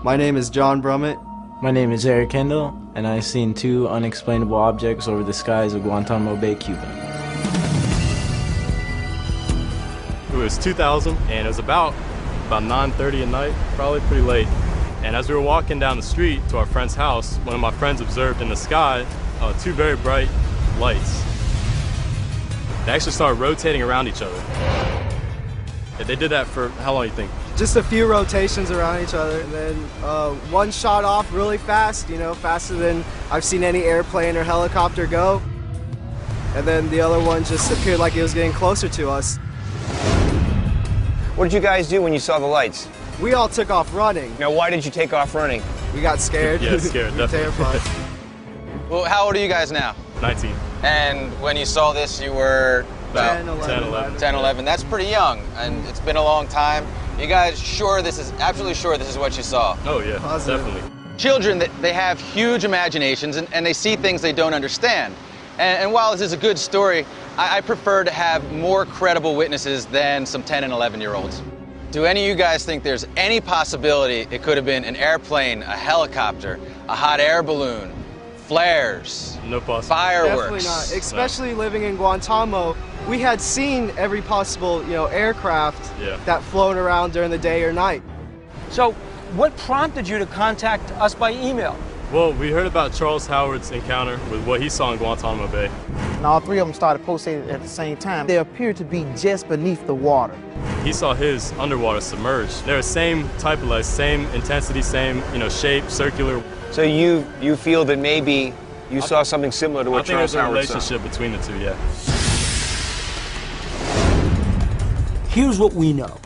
My name is John Brummett. My name is Eric Kendall, and I've seen 2 unexplainable objects over the skies of Guantanamo Bay, Cuba. It was 2000, and it was about 9:30 at night, probably pretty late. And as we were walking down the street to our friend's house, one of my friends observed in the sky 2 very bright lights. They actually started rotating around each other. They did that for how long do you think? Just a few rotations around each other, and then one shot off really fast, you know, faster than I've seen any airplane or helicopter go. And then the other one just appeared like it was getting closer to us. What did you guys do when you saw the lights? We all took off running. Now, why did you take off running? We got scared. Yeah, scared, definitely. Terrified. Well, how old are you guys now? 19. And when you saw this, you were about 10, 11. 10, 11. That's pretty young, and it's been a long time. You guys absolutely sure this is what you saw? Oh yeah, Positive. definitely. Children, they have huge imaginations, and they see things they don't understand. And while this is a good story, I prefer to have more credible witnesses than some 10 and 11-year-olds. Do any of you guys think there's any possibility it could have been an airplane, a helicopter, a hot air balloon, flares, No possibility. fireworks? Definitely not. Especially living in Guantanamo, we had seen every possible, you know, aircraft that flown around during the day or night. So, what prompted you to contact us by email? Well, we heard about Charles Howard's encounter with what he saw in Guantanamo Bay. And all 3 of them started pulsating at the same time. They appeared to be just beneath the water. He saw his underwater submerged. They're the same type of lights, same intensity, same, you know, shape, circular. So you feel that maybe you saw something similar to what Charles Howard saw? I think there's a relationship between the 2, yeah. Here's what we know.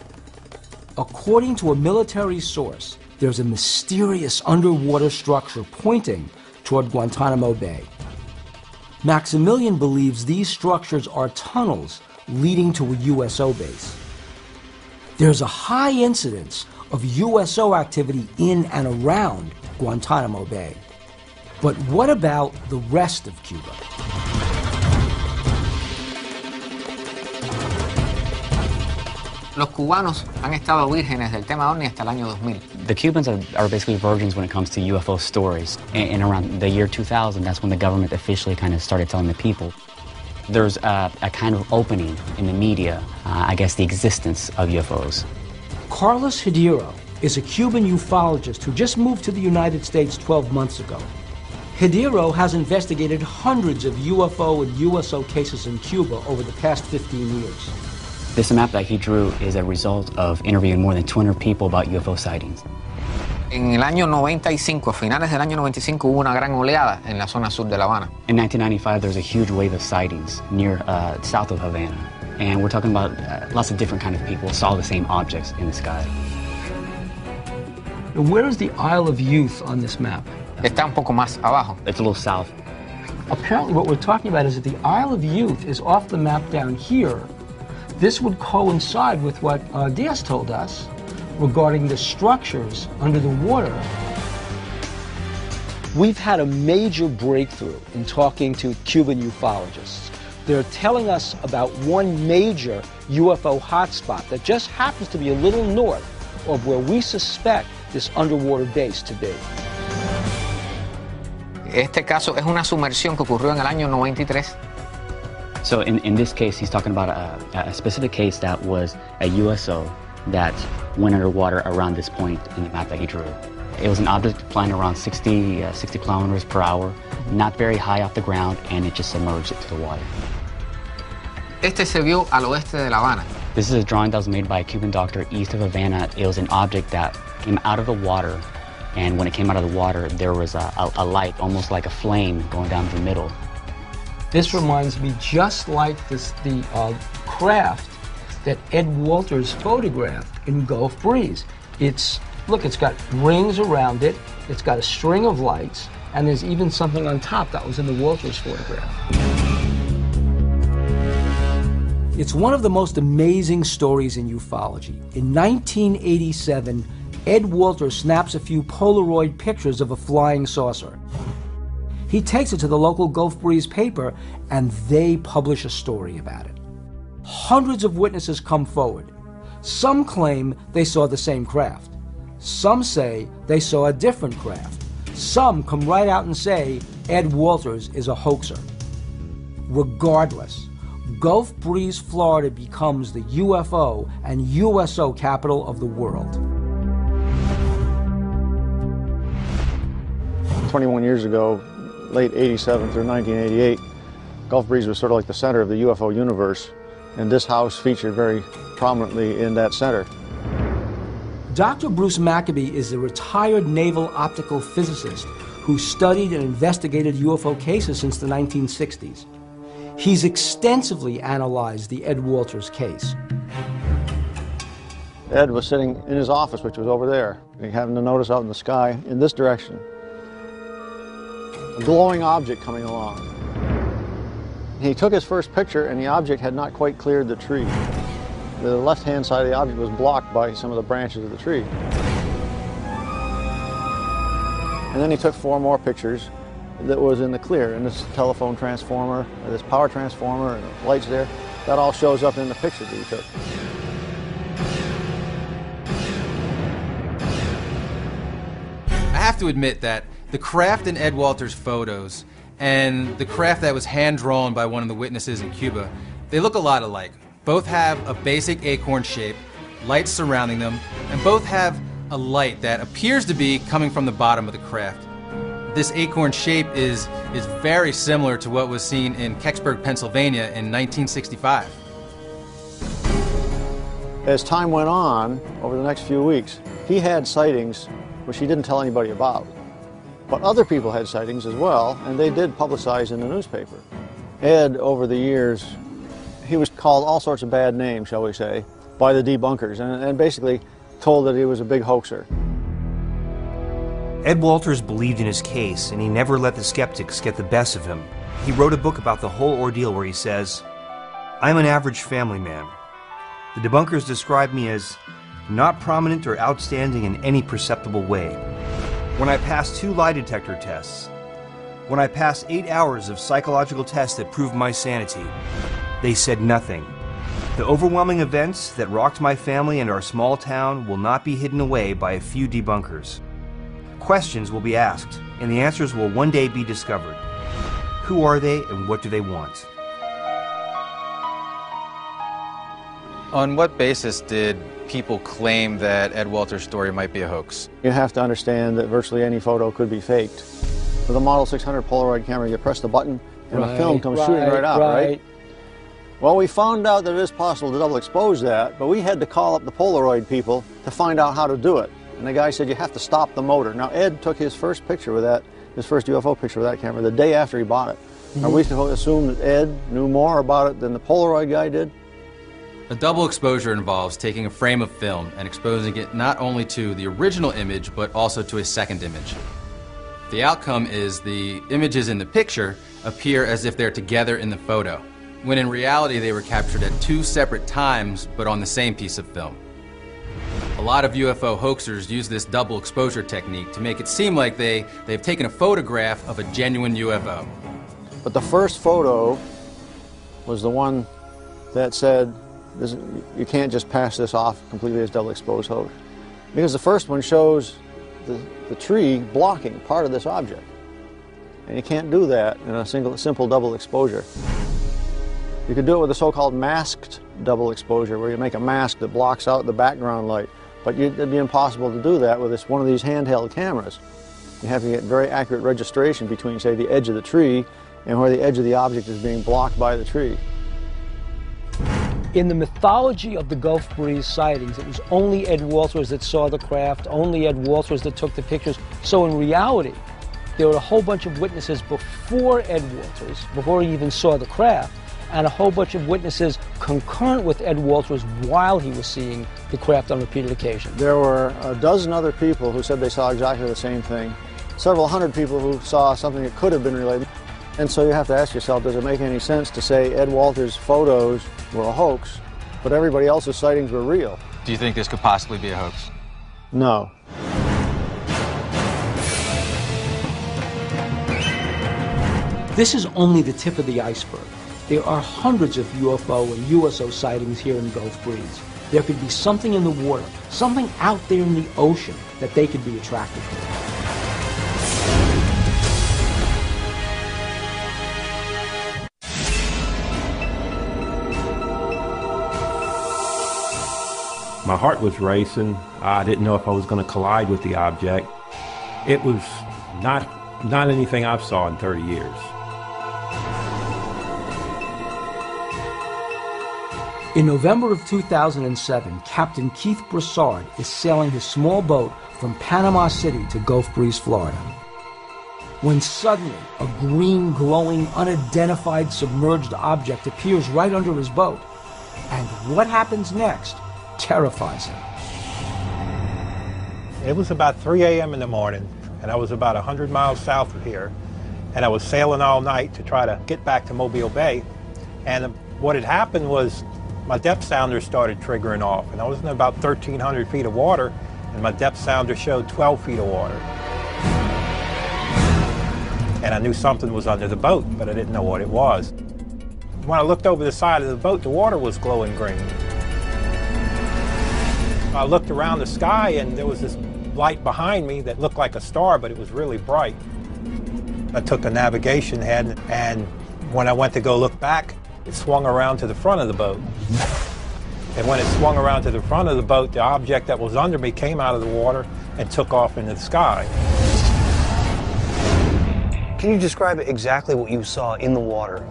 According to a military source, there's a mysterious underwater structure pointing toward Guantanamo Bay. Maximilian believes these structures are tunnels leading to a USO base. There's a high incidence of USO activity in and around Guantanamo Bay. But what about the rest of Cuba? Los cubanos han estado vírgenes del tema ovni hasta el año 2000. The Cubans are basically virgins when it comes to UFO stories. And around the year 2000, that's when the government officially kind of started telling the people. There's a kind of opening in the media, I guess, the existence of UFOs. Carlos Hidero is a Cuban ufologist who just moved to the United States 12 months ago. Hidero has investigated hundreds of UFO and USO cases in Cuba over the past 15 years. This map that he drew is a result of interviewing more than 200 people about UFO sightings. En el año 95, a finales del año 95, hubo una gran oleada en la zona sur de La Habana. In 1995, there was a huge wave of sightings near south of Havana. And we're talking about lots of different kind of people saw the same objects in the sky. Where is the Isle of Youth on this map? Está un poco más abajo. It's a little south. Apparently what we're talking about is that the Isle of Youth is off the map down here. This would coincide with what Diaz told us regarding the structures under the water. We've had a major breakthrough in talking to Cuban ufologists. They're telling us about one major UFO hotspot that just happens to be a little north of where we suspect this underwater base to be. Este caso es una sumersión que ocurrió en el año 93. So in this case, he's talking about a specific case that was a USO that went underwater around this point in the map that he drew. It was an object flying around 60 kilometers per hour, not very high off the ground, and it just submerged into the water. Este se vio al oeste de La Habana. This is a drawing that was made by a Cuban doctor east of Havana. It was an object that came out of the water, and when it came out of the water, there was a light, almost like a flame, going down the middle. This reminds me just like the craft that Ed Walters photographed in Gulf Breeze. Look, it's got rings around it, it's got a string of lights, and there's even something on top that was in the Walters photograph. It's one of the most amazing stories in ufology. In 1987, Ed Walters snaps a few Polaroid pictures of a flying saucer. He takes it to the local Gulf Breeze paper, and they publish a story about it. Hundreds of witnesses come forward. Some claim they saw the same craft. Some say they saw a different craft. Some come right out and say Ed Walters is a hoaxer. Regardless, Gulf Breeze, Florida becomes the UFO and USO capital of the world. 21 years ago, late 87 through 1988, Gulf Breeze was sort of like the center of the UFO universe, and this house featured very prominently in that center. Dr. Bruce Maccabee is a retired naval optical physicist who studied and investigated UFO cases since the 1960s. He's extensively analyzed the Ed Walters case. Ed was sitting in his office, which was over there. He happened to notice out in the sky, in this direction, a glowing object coming along. He took his first picture, and the object had not quite cleared the tree. The left-hand side of the object was blocked by some of the branches of the tree. And then he took 4 more pictures that was in the clear, and this telephone transformer, this power transformer, and the lights there, that all shows up in the picture that he took. I have to admit that the craft in Ed Walters' photos and the craft that was hand-drawn by one of the witnesses in Cuba, they look a lot alike. Both have a basic acorn shape, lights surrounding them, and both have a light that appears to be coming from the bottom of the craft. This acorn shape is very similar to what was seen in Kecksburg, Pennsylvania in 1965. As time went on, over the next few weeks, he had sightings which he didn't tell anybody about. But other people had sightings as well, and they did publicize in the newspaper. Ed, over the years, he was called all sorts of bad names, shall we say, by the debunkers, and basically told that he was a big hoaxer. Ed Walters believed in his case, and he never let the skeptics get the best of him. He wrote a book about the whole ordeal where he says, "I'm an average family man. The debunkers describe me as not prominent or outstanding in any perceptible way. When I passed 2 lie detector tests, when I passed 8 hours of psychological tests that proved my sanity, they said nothing. The overwhelming events that rocked my family and our small town will not be hidden away by a few debunkers. Questions will be asked, and the answers will one day be discovered. Who are they and what do they want?" On what basis did people claim that Ed Walters' story might be a hoax? You have to understand that virtually any photo could be faked. With a Model 600 Polaroid camera, you press the button and the film comes shooting right out, right? Well, we found out that it is possible to double expose that, but we had to call up the Polaroid people to find out how to do it. And the guy said, you have to stop the motor. Now, Ed took his first picture with that, his first UFO picture with that camera the day after he bought it. Are we supposed to assume that Ed knew more about it than the Polaroid guy did? A double exposure involves taking a frame of film and exposing it not only to the original image, but also to a second image. The outcome is the images in the picture appear as if they're together in the photo, when in reality they were captured at 2 separate times, but on the same piece of film. A lot of UFO hoaxers use this double exposure technique to make it seem like they've taken a photograph of a genuine UFO. But the first photo was the one that said, you can't just pass this off completely as double exposed hoax. Because the first one shows the tree blocking part of this object. And you can't do that in a simple double exposure. You could do it with a so-called masked double exposure, where you make a mask that blocks out the background light. But it'd be impossible to do that with one of these handheld cameras. You have to get very accurate registration between, say, the edge of the tree and where the edge of the object is being blocked by the tree. In the mythology of the Gulf Breeze sightings, it was only Ed Walters that saw the craft, only Ed Walters that took the pictures. So in reality, there were a whole bunch of witnesses before Ed Walters, before he even saw the craft, and a whole bunch of witnesses concurrent with Ed Walters while he was seeing the craft on repeated occasions. There were a dozen other people who said they saw exactly the same thing, several hundred people who saw something that could have been related. And so you have to ask yourself, does it make any sense to say Ed Walters' photos were a hoax, but everybody else's sightings were real? Do you think this could possibly be a hoax? No. This is only the tip of the iceberg. There are hundreds of UFO and USO sightings here in Gulf Breeze. There could be something in the water, something out there in the ocean that they could be attracted to. My heart was racing. I didn't know if I was going to collide with the object. It was not anything I've saw in 30 years. In November of 2007, Captain Keith Broussard is sailing his small boat from Panama City to Gulf Breeze, Florida, when suddenly a green, glowing, unidentified submerged object appears right under his boat. And what happens next terrifies him. It was about 3 a.m. in the morning, and I was about 100 miles south of here, and I was sailing all night to try to get back to Mobile Bay. And what had happened was my depth sounder started triggering off, and I was in about 1,300 feet of water, and my depth sounder showed 12 feet of water. And I knew something was under the boat, but I didn't know what it was. When I looked over the side of the boat, the water was glowing green. I looked around the sky, and there was this light behind me that looked like a star, but it was really bright. I took a navigation head, and when I went to go look back, it swung around to the front of the boat. And when it swung around to the front of the boat, the object that was under me came out of the water and took off into the sky. Can you describe exactly what you saw in the water?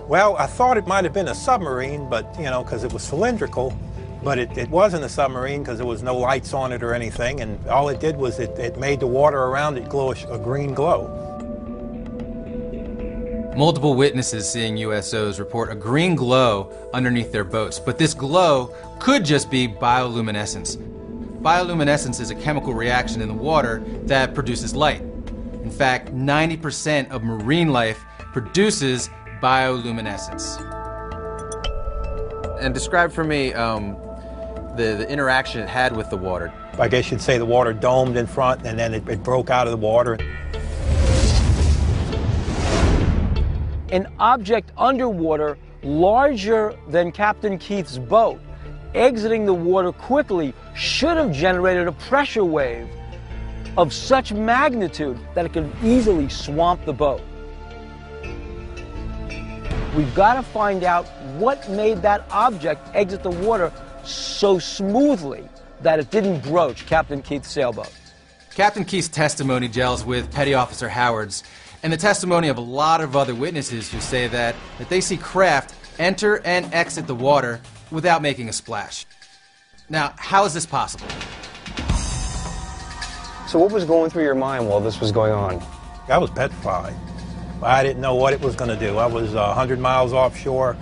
Well, I thought it might have been a submarine, but, you know, because it was cylindrical. But it wasn't a submarine because there was no lights on it or anything, and all it did was it made the water around it glow a green glow. Multiple witnesses seeing USOs report a green glow underneath their boats, but this glow could just be bioluminescence. Bioluminescence is a chemical reaction in the water that produces light. In fact, 90% of marine life produces bioluminescence. And describe for me the interaction it had with the water. I guess you'd say the water domed in front, and then it broke out of the water. An object underwater larger than Captain Keith's boat exiting the water quickly should have generated a pressure wave of such magnitude that it could easily swamp the boat. We've got to find out what made that object exit the water so smoothly that it didn't broach Captain Keith's sailboat. Captain Keith's testimony gels with Petty Officer Howard's and the testimony of a lot of other witnesses who say that they see craft enter and exit the water without making a splash. Now, how is this possible? So what was going through your mind while this was going on? I was petrified. I didn't know what it was going to do. I was 100 miles offshore.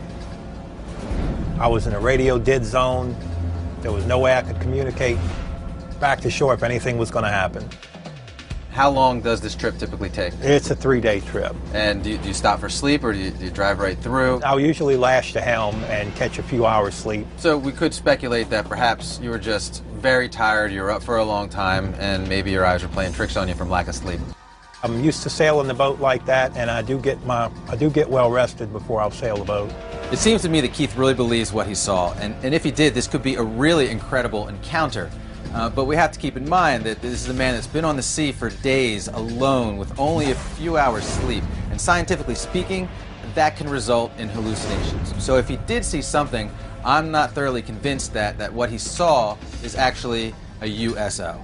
I was in a radio dead zone. There was no way I could communicate back to shore if anything was going to happen. How long does this trip typically take? It's a 3-day trip. And do you stop for sleep, or do you drive right through? I'll usually lash the helm and catch a few hours sleep. So we could speculate that perhaps you were just very tired, you were up for a long time, and maybe your eyes were playing tricks on you from lack of sleep. I'm used to sailing the boat like that, and I do get well rested before I'll sail the boat. It seems to me that Keith really believes what he saw, and if he did, this could be a really incredible encounter. But we have to keep in mind that this is a man that's been on the sea for days alone with only a few hours sleep. And scientifically speaking, that can result in hallucinations. So if he did see something, I'm not thoroughly convinced that what he saw is actually a USO.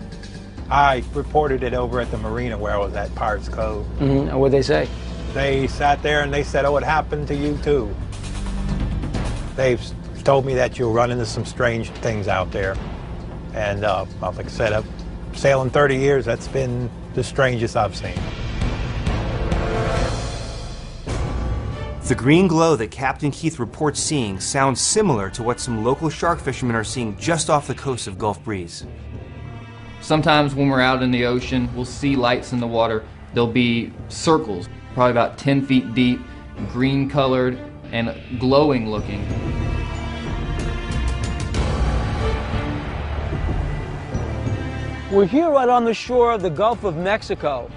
I reported it over at the marina where I was at, Pirates Cove. Mm-hmm. And what'd they say? They sat there and they said, "Oh, it happened to you too." They've told me that you'll run into some strange things out there. And like I said, I've sailing 30 years, that's been the strangest I've seen. The green glow that Captain Keith reports seeing sounds similar to what some local shark fishermen are seeing just off the coast of Gulf Breeze. Sometimes when we're out in the ocean, we'll see lights in the water. There'll be circles, probably about 10 feet deep, green colored and glowing looking. We're here right on the shore of the Gulf of Mexico,